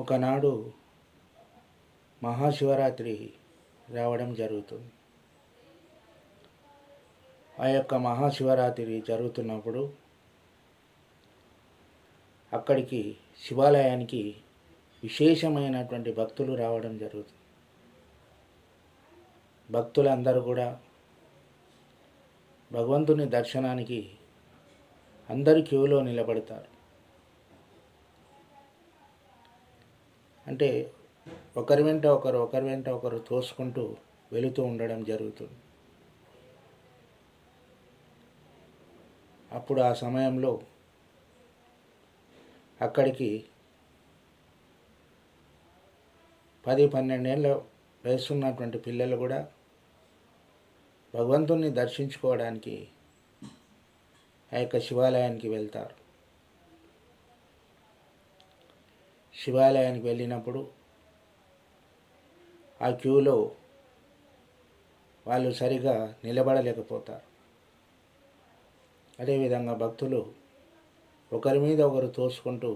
ఒకనాడు మహాశివరాత్రి రావడం జరుగుతుంది. ఆ యొక్క మహాశివరాత్రి జరుగుతున్నప్పుడు అక్కడికి శివాలయానికి విశేషమైనటువంటి భక్తులు రావడం జరుగుతుంది. భక్తులందరూ కూడా భగవంతుని దర్శనానికి అందరు క్యూలో నిలబడతారు. అంటే ఒకరి వెంట ఒకరు తోసుకుంటూ వెళుతూ ఉండడం జరుగుతుంది. అప్పుడు ఆ సమయంలో అక్కడికి 10-12 ఏళ్ళ వయసున్నటువంటి పిల్లలు కూడా భగవంతుని దర్శించుకోవడానికి ఆ యొక్క శివాలయానికి వెళ్తారు. శివాలయానికి వెళ్ళినప్పుడు ఆ క్యూలో వాళ్ళు సరిగా నిలబడలేకపోతారు. అదేవిధంగా భక్తులు ఒకరి మీద ఒకరు తోసుకుంటూ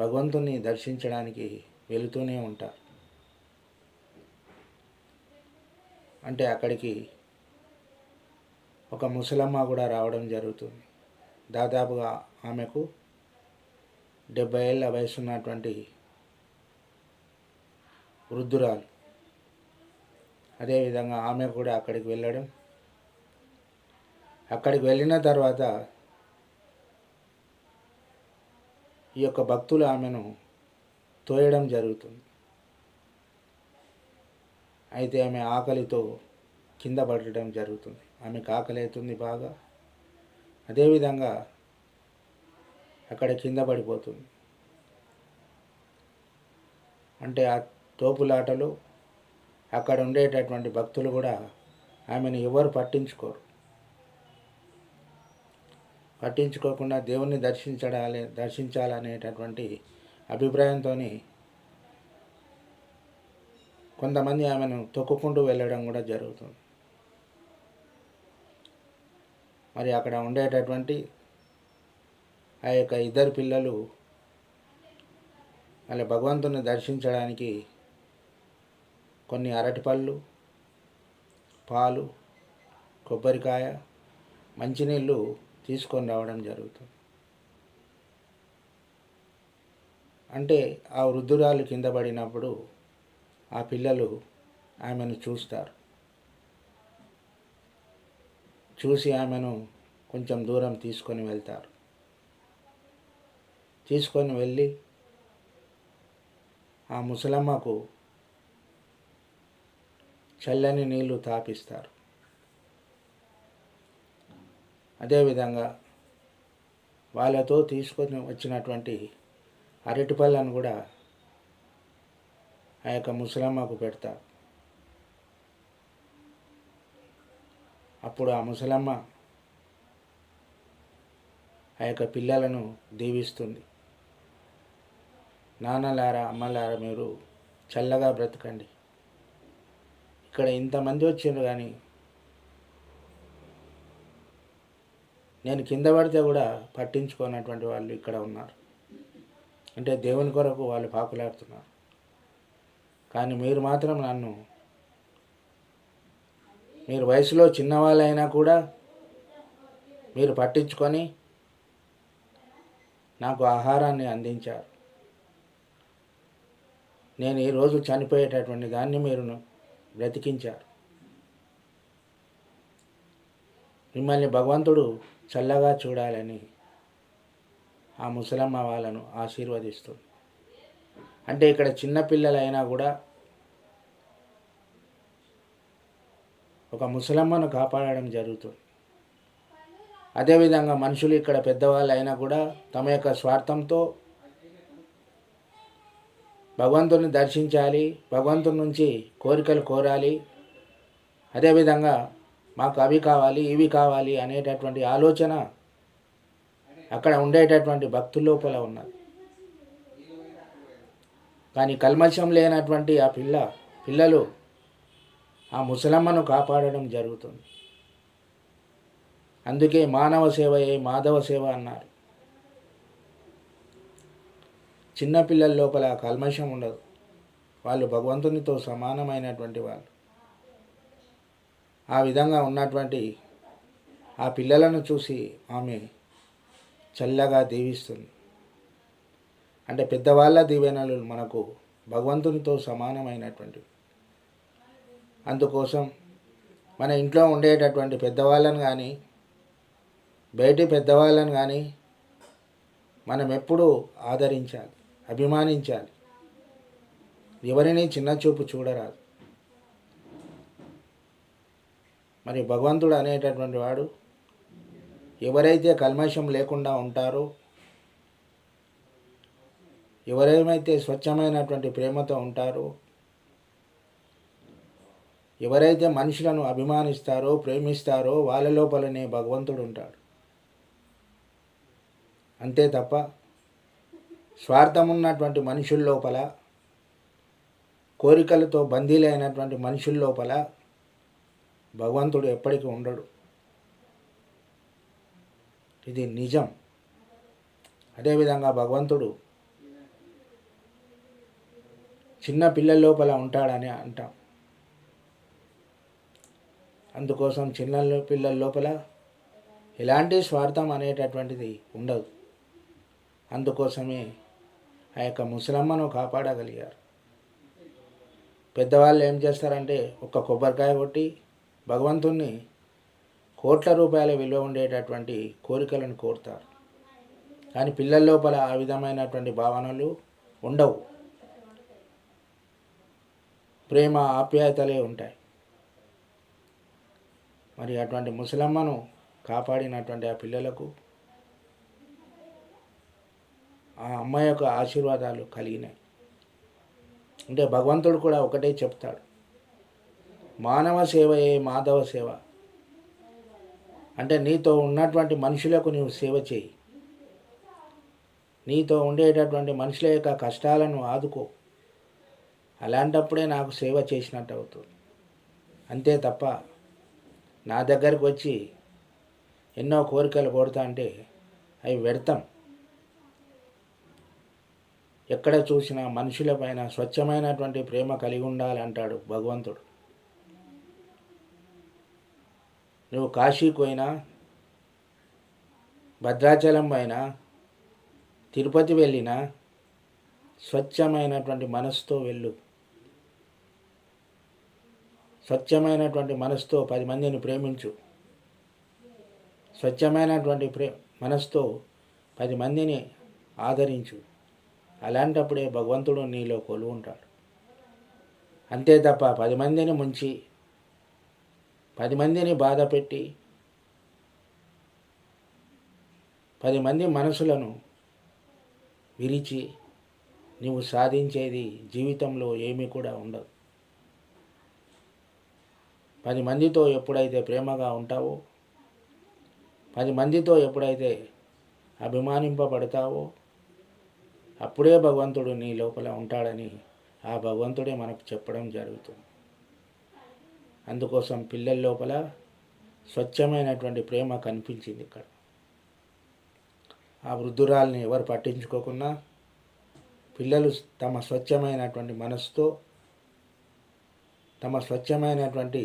భగవంతుని దర్శించడానికి వెళుతూనే ఉంటారు. అంటే అక్కడికి ఒక ముసలమ్మ కూడా రావడం జరుగుతుంది. దాదాపుగా ఆమెకు 70 ఏళ్ళ వయసున్నటువంటి వృద్ధురాలు. అదేవిధంగా ఆమె కూడా అక్కడికి వెళ్ళడం, అక్కడికి వెళ్ళిన తర్వాత ఈ యొక్క భక్తులు ఆమెను తోయడం జరుగుతుంది. అయితే ఆమె ఆకలితో కింద పడడం జరుగుతుంది. ఆమెకు ఆకలి అవుతుంది బాగా. అదేవిధంగా అక్కడ కింద పడిపోతుంది. అంటే ఆ తోపులాటలు అక్కడ ఉండేటటువంటి భక్తులు కూడా ఆమెను ఎవరు పట్టించుకోకుండా దేవుణ్ణి దర్శించాలనేటటువంటి అభిప్రాయంతో కొంతమంది ఆమెను తొక్కుకుంటూ వెళ్ళడం కూడా జరుగుతుంది. మరి అక్కడ ఉండేటటువంటి ఆ యొక్క 2 పిల్లలు వాళ్ళ భగవంతుని దర్శించడానికి కొన్ని అరటిపళ్ళు, పాలు, కొబ్బరికాయ, మంచినీళ్ళు తీసుకొని రావడం జరుగుతుంది. అంటే ఆ వృద్ధురాలు కింద పడినప్పుడు ఆ పిల్లలు ఆమెను చూస్తారు. చూసి ఆమెను కొంచెం దూరం తీసుకొని వెళ్తారు. తీసుకొని వెళ్ళి ఆ ముసలమ్మకు చల్లని నీళ్లు తాపిస్తారు. అదేవిధంగా వాళ్ళతో తీసుకొని వచ్చినటువంటి అరటిపళ్ళను కూడా ఆ యొక్క ముసలమ్మకు పెడతారు. అప్పుడు ఆ ముసలమ్మ ఆ యొక్క పిల్లలను దీవిస్తుంది. నాన్నలారా, అమ్మలారా, మీరు చల్లగా బ్రతకండి. ఇక్కడ ఇంతమంది వచ్చిండ్రు కానీ నేను కింద పడితే కూడా పట్టించుకోనటువంటి వాళ్ళు ఇక్కడ ఉన్నారు. అంటే దేవుని కొరకు వాళ్ళు పాకులాడుతున్నారు. కానీ మీరు మాత్రం మీరు వయసులో చిన్నవాళ్ళైనా కూడా మీరు పట్టించుకొని నాకు ఆహారాన్ని అందించారు. నేను ఈరోజు చనిపోయేటటువంటి దాన్ని మీరు బ్రతికించారు. మిమ్మల్ని భగవంతుడు చల్లగా చూడాలని ఆ ముసలమ్మ వాళ్ళను ఆశీర్వదిస్తుంది. అంటే ఇక్కడ చిన్నపిల్లలైనా కూడా ఒక ముసలమ్మను కాపాడడం జరుగుతుంది. అదేవిధంగా మనుషులు ఇక్కడ పెద్దవాళ్ళు అయినా కూడా తమ యొక్క స్వార్థంతో భగవంతుని దర్శించాలి, భగవంతుని నుంచి కోరికలు కోరాలి, అదేవిధంగా మాకు అవి కావాలి ఇవి కావాలి అనేటటువంటి ఆలోచన అక్కడ ఉండేటటువంటి భక్తుల లోపల ఉన్నది. కానీ కల్మషం లేనటువంటి ఆ పిల్లలు ఆ ముసలమ్మను కాపాడడం జరుగుతుంది. అందుకే మానవ సేవయే మాధవ సేవ అన్నారు. చిన్నపిల్లల లోపల కల్మషం ఉండదు. వాళ్ళు భగవంతునితో సమానమైనటువంటి వాళ్ళు. ఆ విధంగా ఉన్నటువంటి ఆ పిల్లలను చూసి ఆమె చల్లగా దీవిస్తుంది. అంటే పెద్దవాళ్ళ దీవెనలు మనకు భగవంతునితో సమానమైనటువంటివి. అందుకోసం మన ఇంట్లో ఉండేటటువంటి పెద్దవాళ్ళని కానీ బయటి పెద్దవాళ్ళని కానీ మనం ఎప్పుడూ ఆదరించాలి, అభిమానించాలి. ఎవరిని చిన్నచూపు చూడరాదు. మరి భగవంతుడు అనేటటువంటి వాడు ఎవరైతే కల్మషం లేకుండా ఉంటారో, ఎవరేమైతే స్వచ్ఛమైనటువంటి ప్రేమతో ఉంటారో, ఎవరైతే మనుషులను అభిమానిస్తారో, ప్రేమిస్తారో వాళ్ళ లోపలనే భగవంతుడు ఉంటాడు. అంతే తప్ప స్వార్థం ఉన్నటువంటి మనుషుల లోపల, కోరికలతో బందీలైనటువంటి మనుషుల లోపల భగవంతుడు ఎప్పటికీ ఉండడు. ఇది నిజం. అదేవిధంగా భగవంతుడు చిన్న పిల్లల లోపల ఉంటాడని అంటాం. అందుకోసం చిన్న పిల్లల లోపల ఎలాంటి స్వార్థం అనేటటువంటిది ఉండదు. అందుకోసమే ఆ యొక్క ముసలమ్మను కాపాడగలిగారు. పెద్దవాళ్ళు ఏం చేస్తారంటే ఒక్క కొబ్బరికాయ కొట్టి భగవంతుణ్ణి కోట్ల రూపాయల విలువ ఉండేటటువంటి కోరికలను కోరుతారు. కానీ పిల్లల లోపల ఆ విధమైనటువంటి భావనలు ఉండవు. ప్రేమ ఆప్యాయతలే ఉంటాయి. మరి అటువంటి ముసలమ్మను కాపాడినటువంటి ఆ పిల్లలకు ఆ అమ్మ యొక్క ఆశీర్వాదాలు కలిగినాయి. అంటే భగవంతుడు కూడా ఒకటే చెప్తాడు, మానవ సేవయే మాధవ సేవ. అంటే నీతో ఉన్నటువంటి మనుషులకు నీవు సేవ చేయి, నీతో ఉండేటటువంటి మనుషుల యొక్క కష్టాలను ఆదుకో. అలాంటప్పుడే నాకు సేవ చేసినట్టు అవుతుంది. అంతే తప్ప నా దగ్గరకు వచ్చి ఎన్నో కోరికలు కోరుతా అంటే అవి వ్యర్థం. ఎక్కడ చూసినా మనుషులపైన స్వచ్ఛమైనటువంటి ప్రేమ కలిగి ఉండాలంటాడు భగవంతుడు. నువ్వు కాశీకి పోయినా, భద్రాచలం పోయినా, తిరుపతి వెళ్ళినా స్వచ్ఛమైనటువంటి మనసుతో వెళ్ళు. స్వచ్ఛమైనటువంటి మనసుతో 10 మందిని ప్రేమించు. స్వచ్ఛమైనటువంటి మనసుతో 10 మందిని ఆదరించు. అలాంటప్పుడే భగవంతుడు నీలో కొలువుంటాడు. అంతే తప్ప 10 మందిని ముంచి, 10 మందిని బాధ పెట్టి, 10 మంది మనసులను విరిచి నీవు సాధించేది జీవితంలో ఏమీ కూడా ఉండదు. 10 మందితో ఎప్పుడైతే ప్రేమగా ఉంటావో, 10 మందితో ఎప్పుడైతే అభిమానింపబడతావో అప్పుడే భగవంతుడు నీ లోపల ఉంటాడని ఆ భగవంతుడే మనకు చెప్పడం జరుగుతుంది. అందుకోసం పిల్లల లోపల స్వచ్ఛమైనటువంటి ప్రేమ కనిపించింది ఇక్కడ. ఆ వృద్ధురాల్ని ఎవరు పట్టించుకోకున్నా పిల్లలు తమ స్వచ్ఛమైనటువంటి మనసుతో, తమ స్వచ్ఛమైనటువంటి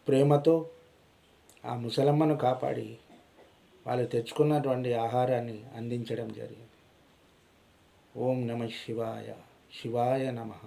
ప్రేమతో ఆ ముసలమ్మను కాపాడి వాళ్ళు తెచ్చుకున్నటువంటి ఆహారాన్ని అందించడం జరిగింది. ఓం నమః శివాయ. శివాయ నమః.